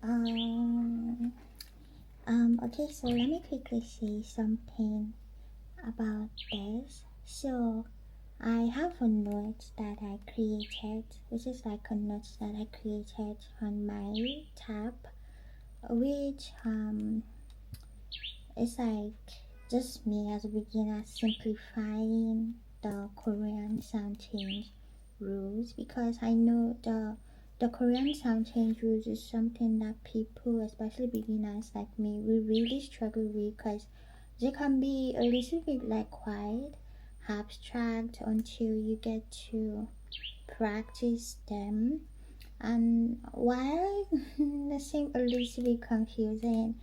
Okay, so let me quickly say something about this. So, I have a note that I created, which is like a note that I created on my tab, which is like just me as a beginner simplifying the Korean sound change rules, because I know the Korean sound change rules is something that people, especially beginners like me, we really struggle with, because they can be a little bit like quite abstract until you get to practice them. And while they seem a little bit confusing,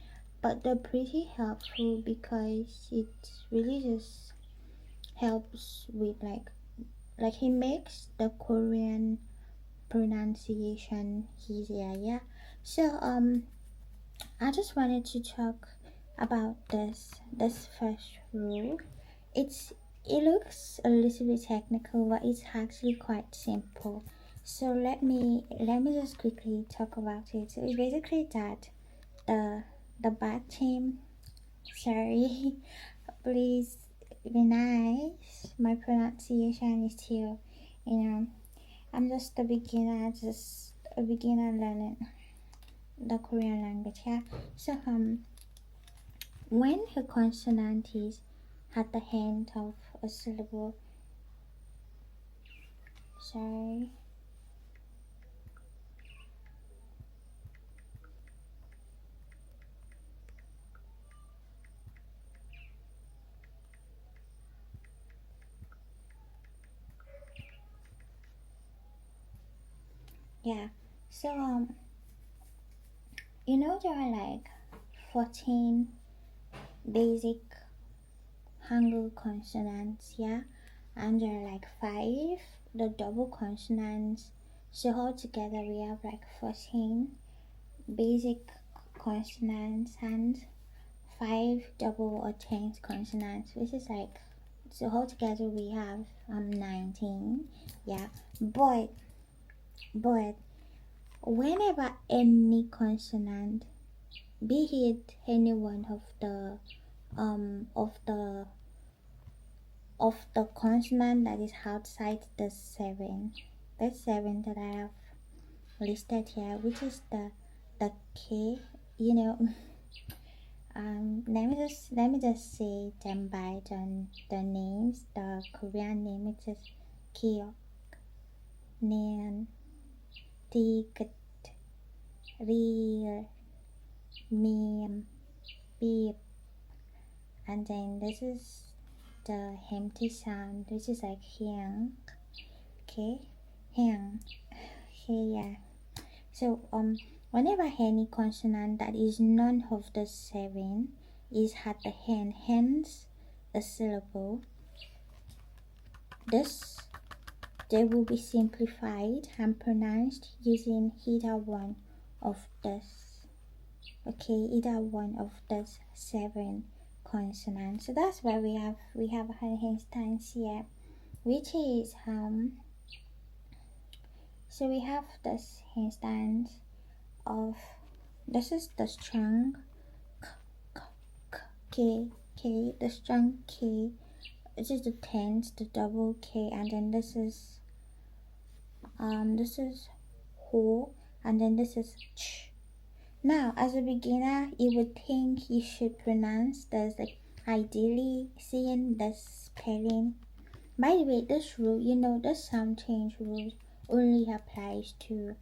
but they're pretty helpful because it really just helps with like it makes the Korean pronunciation easier. Yeah. So I just wanted to talk about this first rule. It looks a little bit technical, but it's actually quite simple. So let me just quickly talk about it. So it's basically that the Batchim, sorry, please be nice. My pronunciation is still, I'm just a beginner learning the Korean language. Yeah. So when a consonant is at the end of a syllable, sorry. Yeah. So there are like 14 basic Hangul consonants, yeah, and there are like 5 the double consonants. So altogether we have like 14 basic consonants and 5 double or 10 consonants, which is like, so altogether we have 19, yeah. But whenever any consonant, be it any one of the um of the consonant that is outside the 7, that I have listed here, which is the K, you know. Let me just say them by the names. The Korean name, it is Kyok, Nan, Tiket, Real, Mim, Beep, and then this is the empty sound, which is like Hyang. Okay, Hyang. Okay, yeah. So whenever any consonant that is none of the 7 is at the end, hence a syllable, this they will be simplified and pronounced using either one of this. Okay, either one of these 7 consonants. So that's why we have an instance here, which is so we have this instance of, this is the strong K, the strong K. This is the tense, the double K, and then this is ho, and then this is ch. Now, as a beginner, you would think you should pronounce this, like ideally seeing the spelling. By the way, this rule, this sound change rule only applies to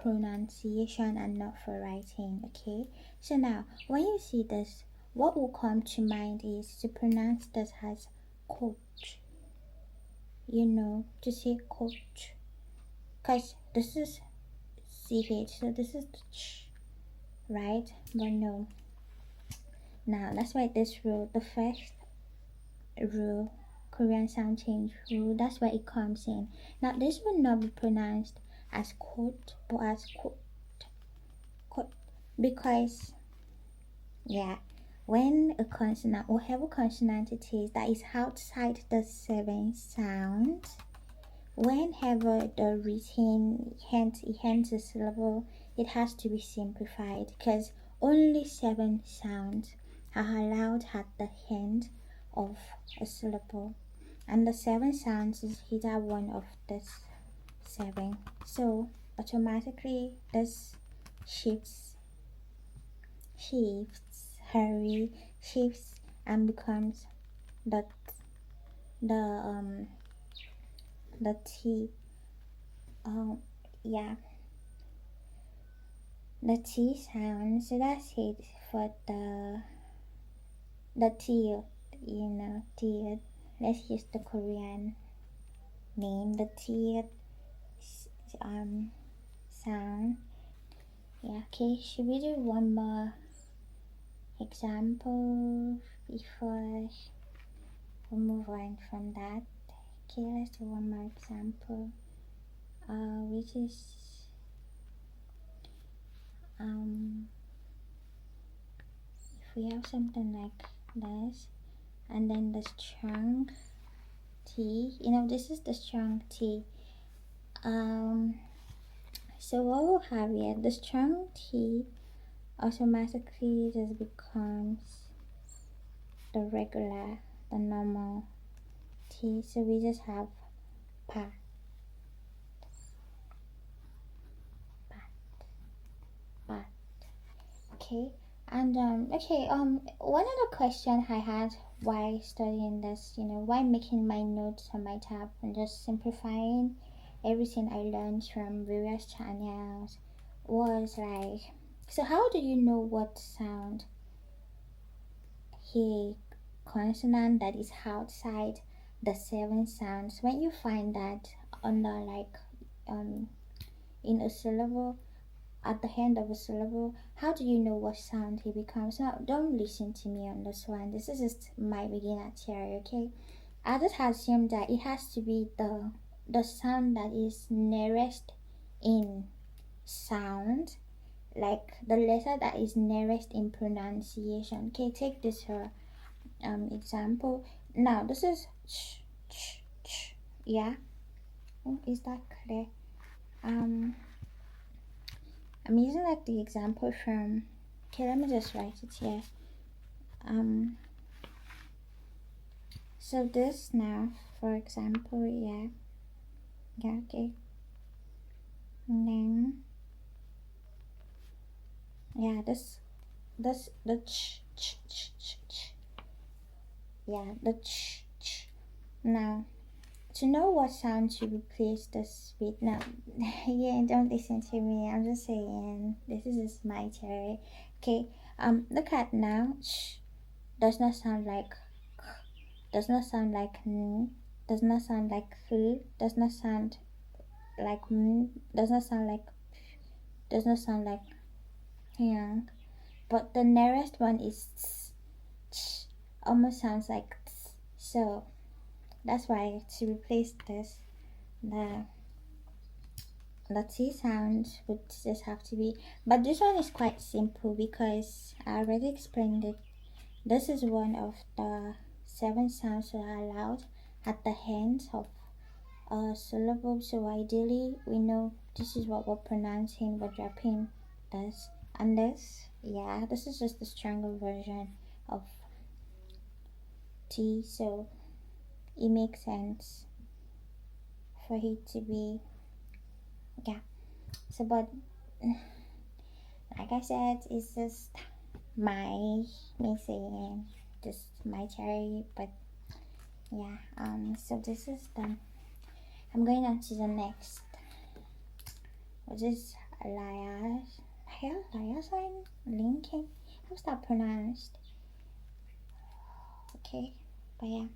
pronunciation and not for writing. Okay, so now when you see this, what will come to mind is to pronounce this as coach. To say coach, because this is ch, so this is the ch, right? But no. Now let's write this rule. The first rule, Korean sound change rule, that's where it comes in. Now this will not be pronounced as quote, but as quote, because when a consonant, whatever consonant it is that is outside the 7 sounds, whenever the written hence a syllable it has to be simplified because only 7 sounds are allowed at the end of a syllable, and the 7 sounds is either one of this 7. So automatically this shifts, hurry, shifts, and becomes the the um the T. Yeah, the T sound. So that's it for the T. T. Let's use the Korean name. The T sound. Yeah. Okay. Should we do one more example before we move on from that? Okay. Let's do one more example. Which is if we have something like this, and then the strong T, this is the strong T. So what we'll have here, the strong T automatically just becomes the normal T. So we just have pa, pat. Okay. And one other question I had while studying this, why making my notes on my tab and just simplifying everything I learned from various channels was like, so how do you know what sound a consonant that is outside the 7 sounds? When you find that under like in a syllable, at the end of a syllable, how do you know what sound he becomes? Now, don't listen to me on this one. This is just my beginner theory, okay? I just assume that it has to be the sound that is nearest in sound, like the letter that is nearest in pronunciation. Okay, take this example. Now, this is ch, ch, ch. Yeah, is that clear? I'm using like the example from, okay, let me just write it here. So this now, for example, yeah, okay. And then, yeah, the ch, ch, ch, ch, ch. Yeah, the ch, ch. Now, to know what sound to replace this with, now, yeah, don't listen to me. I'm just saying, this is just my theory. Okay, look at now, ch does not sound like k, does not sound like n, does not sound like f, does not sound like m, does not sound like p, does not sound like yang, but the nearest one is ts, ch, almost sounds like ts. So that's why to replace this, the T sound would just have to be, but this one is quite simple because I already explained it. This is one of the 7 sounds that are allowed at the end of a syllable. So ideally, we know this is what we're pronouncing, we're dropping this. And this, yeah, this is just the stronger version of T. So it makes sense for it to be, yeah. So, but like I said, it's just me saying just my theory, but yeah, so this is done. I'm going on to the next, which is liaison linking. How's that pronounced? Okay, but yeah.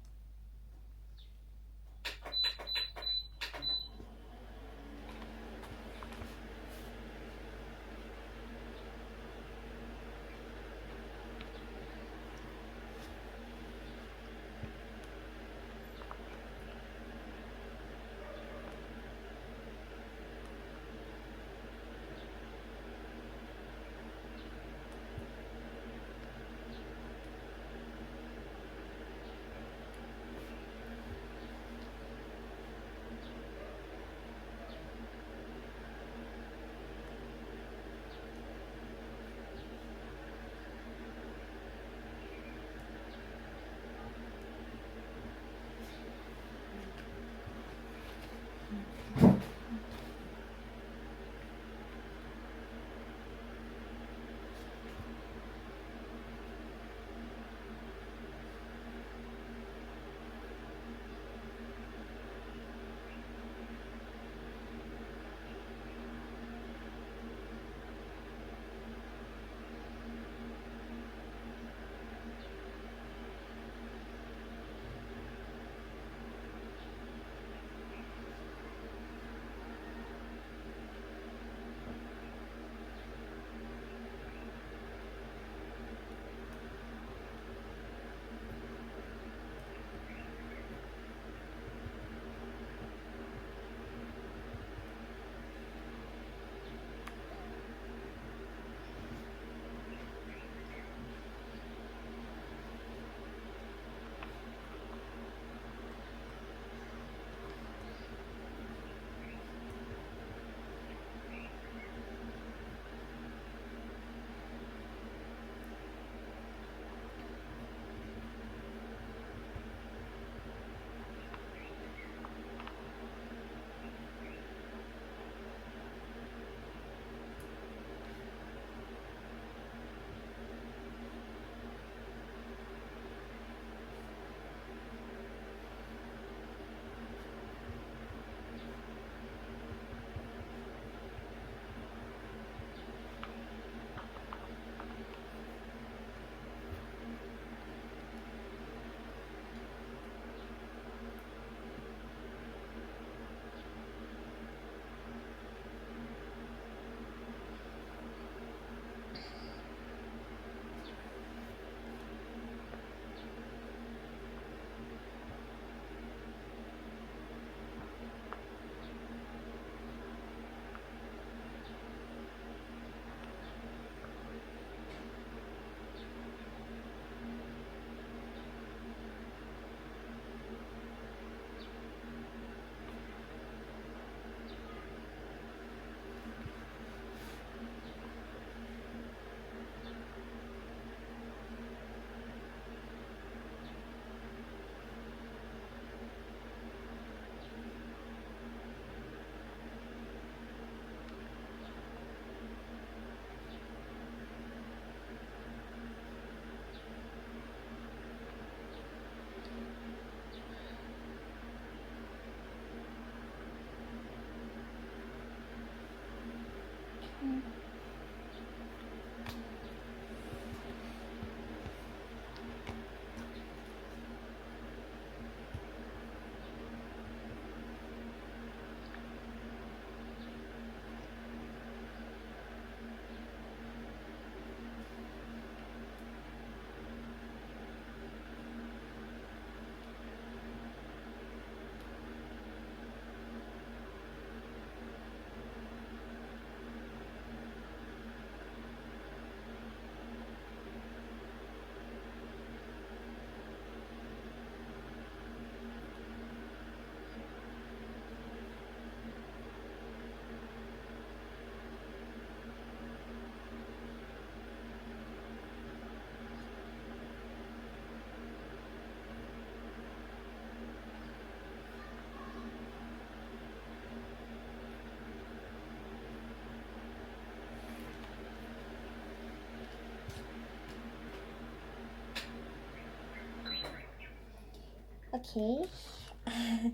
Okay.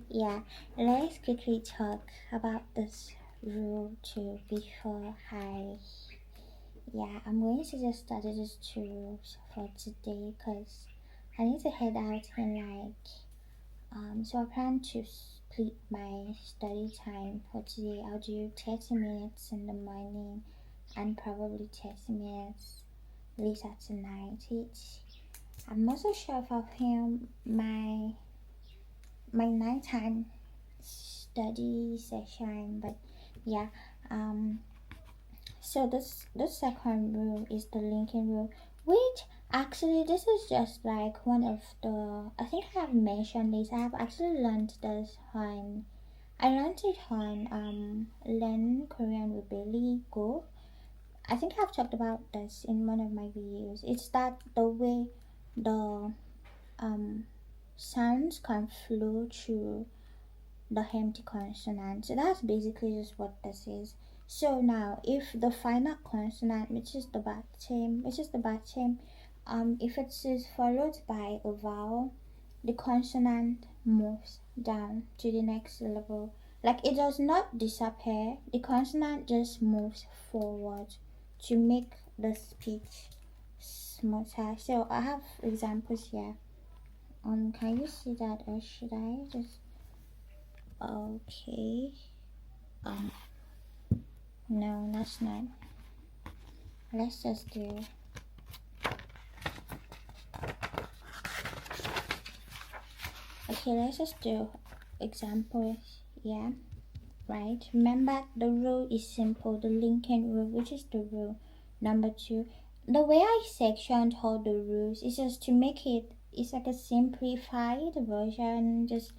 Yeah, let's quickly talk about this rule too before I. Yeah, I'm going to just study these two rules for today because I need to head out in like. So I plan to split my study time for today. I'll do 30 minutes in the morning and probably 30 minutes later tonight each. I'm not so sure if I'll film my nighttime study session, but yeah. Um. So this second rule is the linking rule, which actually this is just like one of the. I think I have mentioned this. I have actually learned this on. I learned it on Learn Korean with Billy Go. I think I've talked about this in one of my videos. It's that the way the um sounds can flow through the empty consonant. So that's basically just what this is. So now, if the final consonant, which is the batchim, if it is followed by a vowel, the consonant moves down to the next syllable. Like it does not disappear. The consonant just moves forward to make the speech smoother. So I have examples here. Can you see that, or should I just? Okay. Um, no, that's not. Let's just do. Okay, let's just do examples. Yeah, right. Remember, the rule is simple. The linking rule, which is the rule number 2. The way I sectioned all the rules is just to make it. It's like a simplified version, just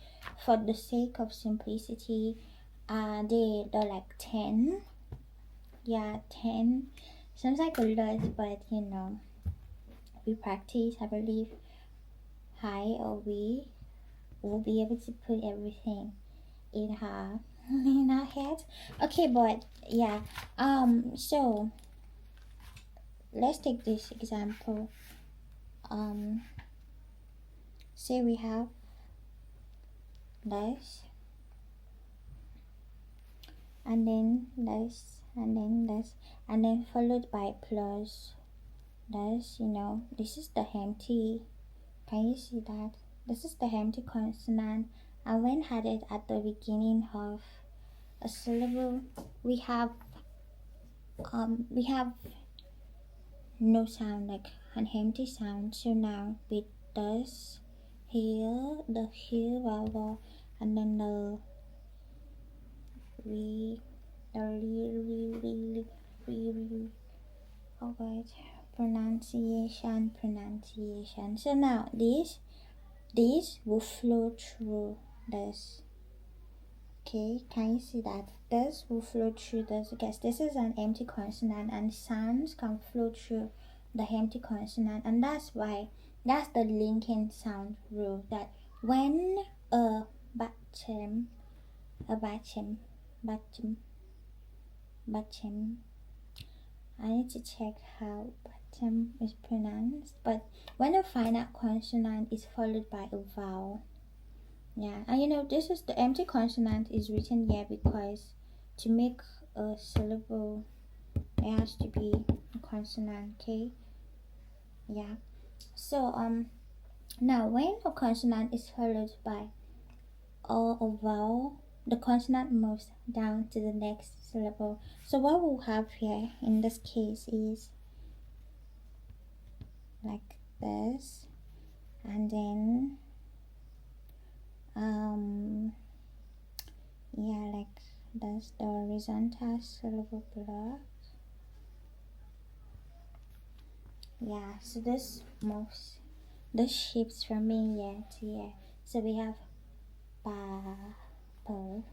for the sake of simplicity. They're like 10. Yeah, 10. Sounds like a lot, but we practice. I believe we will be able to put everything in her in our head. Okay, but yeah. So let's take this example. Say we have this, and then this, and then this, and then followed by plus this. This is the empty. Can you see that? This is the empty consonant, and when added at the beginning of a syllable, we have no sound, like an empty sound. So now with this here, the here vowel, and then the re, the re. Alright, pronunciation. So now this will flow through this. Okay, can you see that? This will flow through this because this is an empty consonant, and sounds can flow through the empty consonant, and that's the linking sound rule, that when a batchim, batchim, I need to check how batchim is pronounced, but when a final consonant is followed by a vowel. Yeah, and this is the empty consonant is written here because to make a syllable, it has to be a consonant. Okay. Yeah. So now when a consonant is followed by a vowel, the consonant moves down to the next syllable. So what we'll have here in this case is like this, and then yeah, like that's the horizontal syllable block. Yeah, so this shifts from here to here. So we have purple,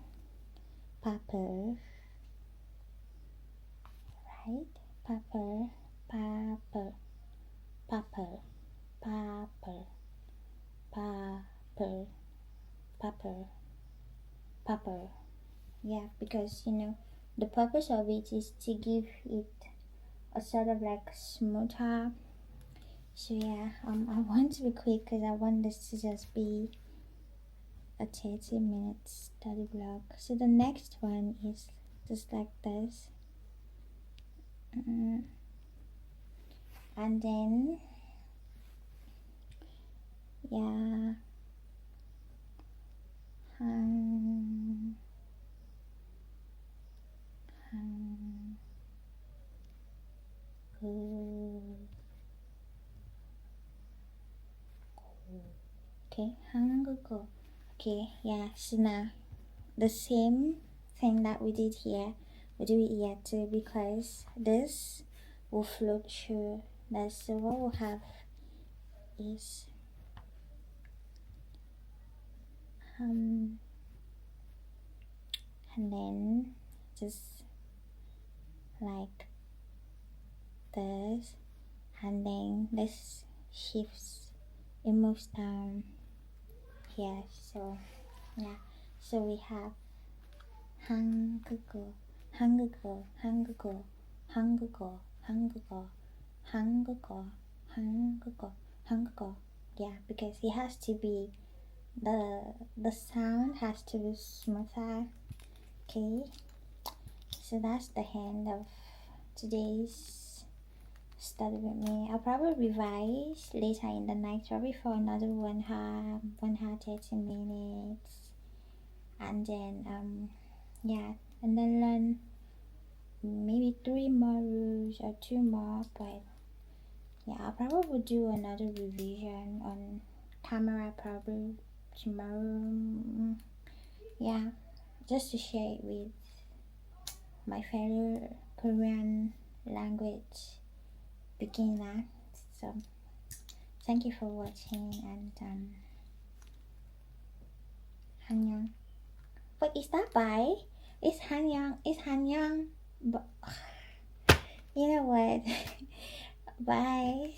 right? Purple, purple, purple, purple, purple, purple, purple. Yeah, because the purpose of it is to give it a sort of like smoother. So yeah, I want to be quick because I want this to just be a 30-minute study block. So the next one is just like this. And then yeah, okay, 한국어. Okay, yeah, so now the same thing that we did here, we do it here too, because this will flow through this. So what we'll have is and then just like this, and then this shifts, it moves down here. So yeah, so we have 한국어, 한국어, 한국어, 한국어, 한국어, 한국어, 한국어, 한국어. Yeah, because it has to be the sound has to be smoother. Okay, so that's the end of today's study with me. I'll probably revise later in the night, probably for another 1 hour 30 minutes, and then yeah, and then learn maybe 3 more rules or 2 more. But yeah, I'll probably do another revision on camera probably tomorrow. Yeah, just to share it with my fellow Korean language beginner. So thank you for watching, and Hanyang. Wait, is that bye? It's Hanyang. It's Hanyang. But you know what? Bye.